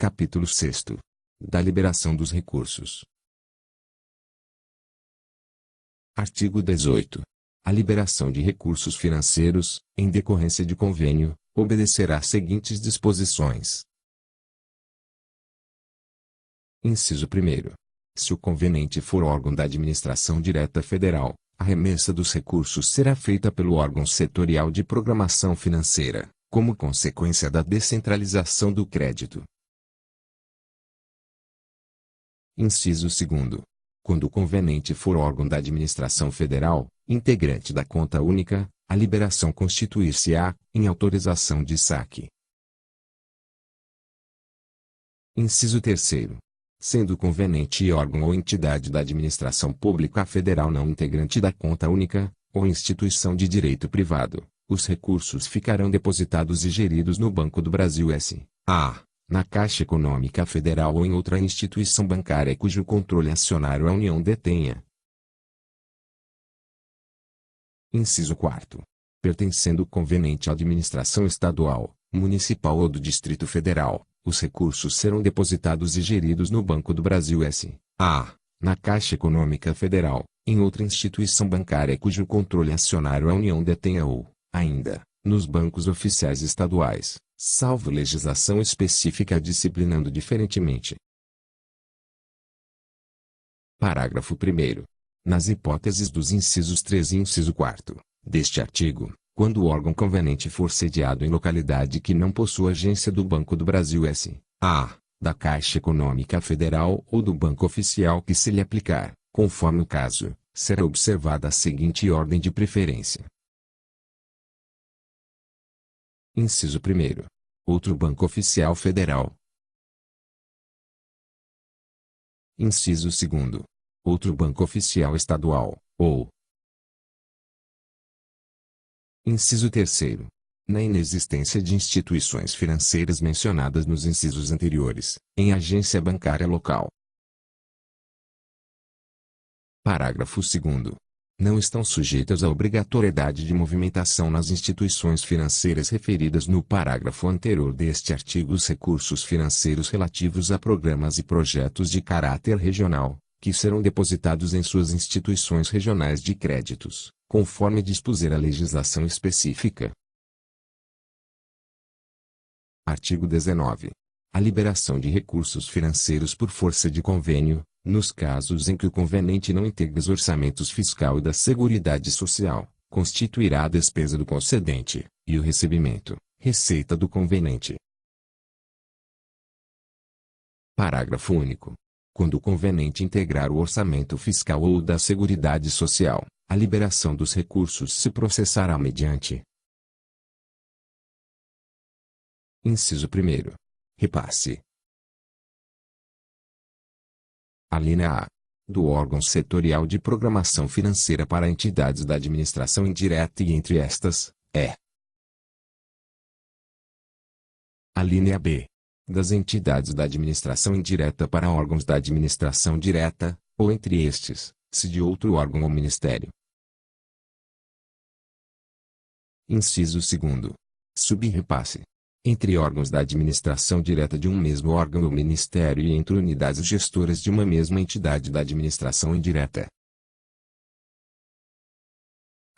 Capítulo 6º. Da liberação dos recursos. Artigo 18. A liberação de recursos financeiros, em decorrência de convênio, obedecerá às seguintes disposições. Inciso 1º. Se o convenente for órgão da administração direta federal, a remessa dos recursos será feita pelo órgão setorial de programação financeira, como consequência da descentralização do crédito. Inciso 2º. Quando o convenente for órgão da administração federal, integrante da conta única, a liberação constituir-se-á em autorização de saque. Inciso 3º. Sendo o convenente órgão ou entidade da administração pública federal não integrante da conta única, ou instituição de direito privado, os recursos ficarão depositados e geridos no Banco do Brasil S.A., na Caixa Econômica Federal ou em outra instituição bancária cujo controle acionário a União detenha. Inciso 4º. Pertencendo o convenente à administração estadual, municipal ou do Distrito Federal, os recursos serão depositados e geridos no Banco do Brasil S.A., na Caixa Econômica Federal, em outra instituição bancária cujo controle acionário a União detenha ou, ainda, nos bancos oficiais estaduais, salvo legislação específica disciplinando diferentemente. Parágrafo 1º. Nas hipóteses dos incisos 3 e inciso 4º deste artigo, quando o órgão convenente for sediado em localidade que não possua agência do Banco do Brasil S.A., da Caixa Econômica Federal ou do Banco Oficial que se lhe aplicar, conforme o caso, será observada a seguinte ordem de preferência. Inciso 1º. Outro Banco Oficial Federal. Inciso 2º. Outro Banco Oficial Estadual, ou. Inciso 3º. Na inexistência de instituições financeiras mencionadas nos incisos anteriores, em agência bancária local. Parágrafo 2º. Não estão sujeitas à obrigatoriedade de movimentação nas instituições financeiras referidas no parágrafo anterior deste artigo os recursos financeiros relativos a programas e projetos de caráter regional, que serão depositados em suas instituições regionais de créditos, conforme dispuser a legislação específica. Artigo 19. A liberação de recursos financeiros por força de convênio, nos casos em que o convenente não integre os orçamentos fiscal e da Seguridade Social, constituirá a despesa do concedente, e o recebimento, receita do convenente. Parágrafo único. Quando o convenente integrar o orçamento fiscal ou da Seguridade Social, a liberação dos recursos se processará mediante. Inciso 1º. Repasse. Alínea A. Do órgão setorial de programação financeira para entidades da administração indireta e entre estas, é. Alínea B. Das entidades da administração indireta para órgãos da administração direta, ou entre estes, se de outro órgão ou ministério. Inciso 2º. Subrepasse. Entre órgãos da administração direta de um mesmo órgão ou ministério e entre unidades gestoras de uma mesma entidade da administração indireta.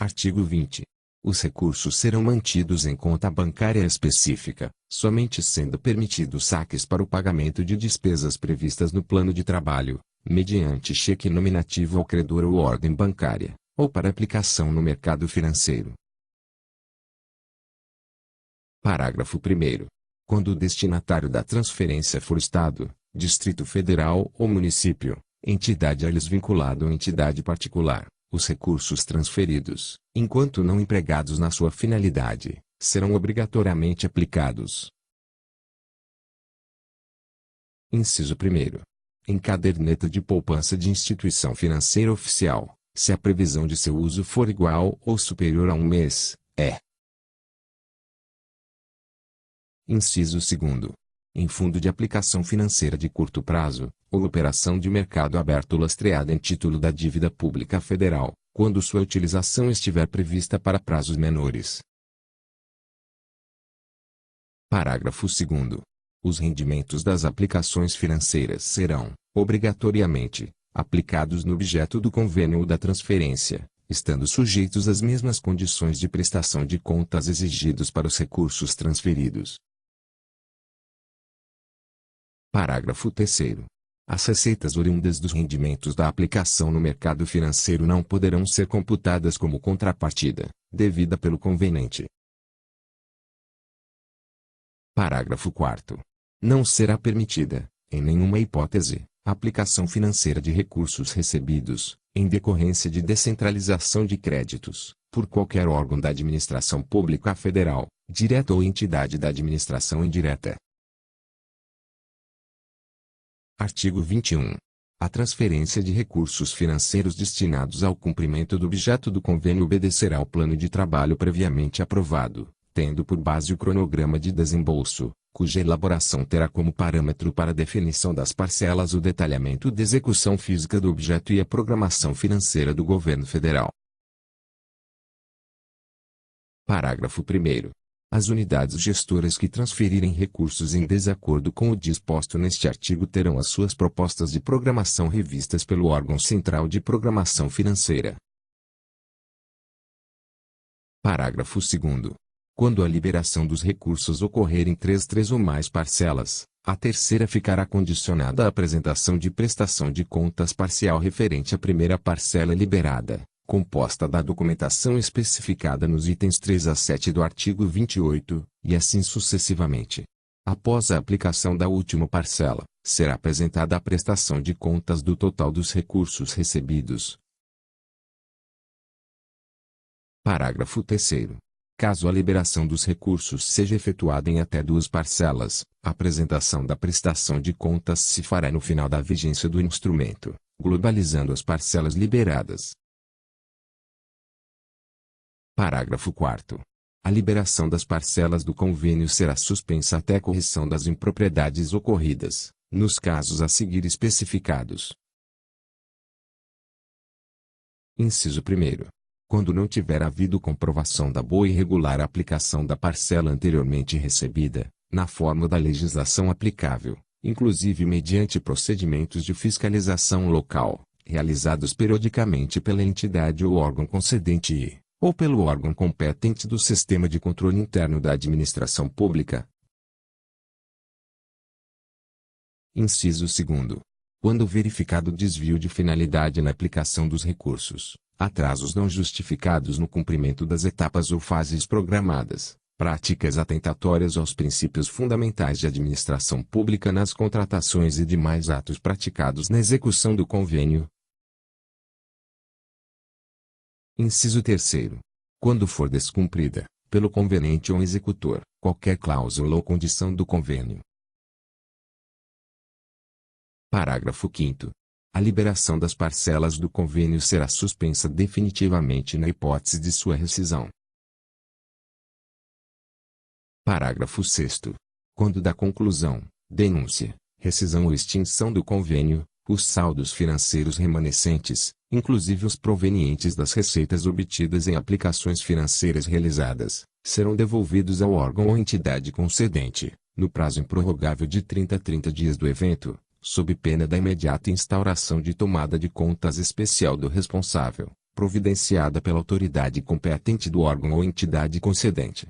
Artigo 20. Os recursos serão mantidos em conta bancária específica, somente sendo permitidos saques para o pagamento de despesas previstas no plano de trabalho, mediante cheque nominativo ao credor ou ordem bancária, ou para aplicação no mercado financeiro. Parágrafo 1º. Quando o destinatário da transferência for Estado, Distrito Federal ou município, entidade a eles vinculada ou entidade particular, os recursos transferidos, enquanto não empregados na sua finalidade, serão obrigatoriamente aplicados. Inciso 1º. Em caderneta de poupança de instituição financeira oficial, se a previsão de seu uso for igual ou superior a um mês, é. Inciso 2º. Em fundo de aplicação financeira de curto prazo, ou operação de mercado aberto lastreada em título da dívida pública federal, quando sua utilização estiver prevista para prazos menores. Parágrafo 2º. Os rendimentos das aplicações financeiras serão, obrigatoriamente, aplicados no objeto do convênio ou da transferência, estando sujeitos às mesmas condições de prestação de contas exigidos para os recursos transferidos. Parágrafo 3º. As receitas oriundas dos rendimentos da aplicação no mercado financeiro não poderão ser computadas como contrapartida, devida pelo convenente. Parágrafo 4º. Não será permitida, em nenhuma hipótese, a aplicação financeira de recursos recebidos, em decorrência de descentralização de créditos, por qualquer órgão da administração pública federal, direta ou entidade da administração indireta. Artigo 21. A transferência de recursos financeiros destinados ao cumprimento do objeto do convênio obedecerá ao plano de trabalho previamente aprovado, tendo por base o cronograma de desembolso, cuja elaboração terá como parâmetro para definição das parcelas o detalhamento da execução física do objeto e a programação financeira do governo federal. Parágrafo 1º. As unidades gestoras que transferirem recursos em desacordo com o disposto neste artigo terão as suas propostas de programação revistas pelo órgão central de programação financeira. Parágrafo 2º. Quando a liberação dos recursos ocorrer em três ou mais parcelas, a terceira ficará condicionada à apresentação de prestação de contas parcial referente à primeira parcela liberada, composta da documentação especificada nos itens 3 a 7 do artigo 28, e assim sucessivamente. Após a aplicação da última parcela, será apresentada a prestação de contas do total dos recursos recebidos. Parágrafo 3º. Caso a liberação dos recursos seja efetuada em até duas parcelas, a apresentação da prestação de contas se fará no final da vigência do instrumento, globalizando as parcelas liberadas. Parágrafo 4º. A liberação das parcelas do convênio será suspensa até correção das impropriedades ocorridas, nos casos a seguir especificados. Inciso 1º. Quando não tiver havido comprovação da boa e regular aplicação da parcela anteriormente recebida, na forma da legislação aplicável, inclusive mediante procedimentos de fiscalização local, realizados periodicamente pela entidade ou órgão concedente e, ou pelo órgão competente do Sistema de Controle Interno da Administração Pública. Inciso 2º. Quando verificado desvio de finalidade na aplicação dos recursos, atrasos não justificados no cumprimento das etapas ou fases programadas, práticas atentatórias aos princípios fundamentais de administração pública nas contratações e demais atos praticados na execução do convênio. Inciso 3º. Quando for descumprida, pelo convenente ou executor, qualquer cláusula ou condição do convênio. Parágrafo 5º. A liberação das parcelas do convênio será suspensa definitivamente na hipótese de sua rescisão. Parágrafo 6º. Quando da conclusão, denúncia, rescisão ou extinção do convênio, os saldos financeiros remanescentes, inclusive os provenientes das receitas obtidas em aplicações financeiras realizadas, serão devolvidos ao órgão ou entidade concedente, no prazo improrrogável de 30 dias do evento, sob pena da imediata instauração de tomada de contas especial do responsável, providenciada pela autoridade competente do órgão ou entidade concedente.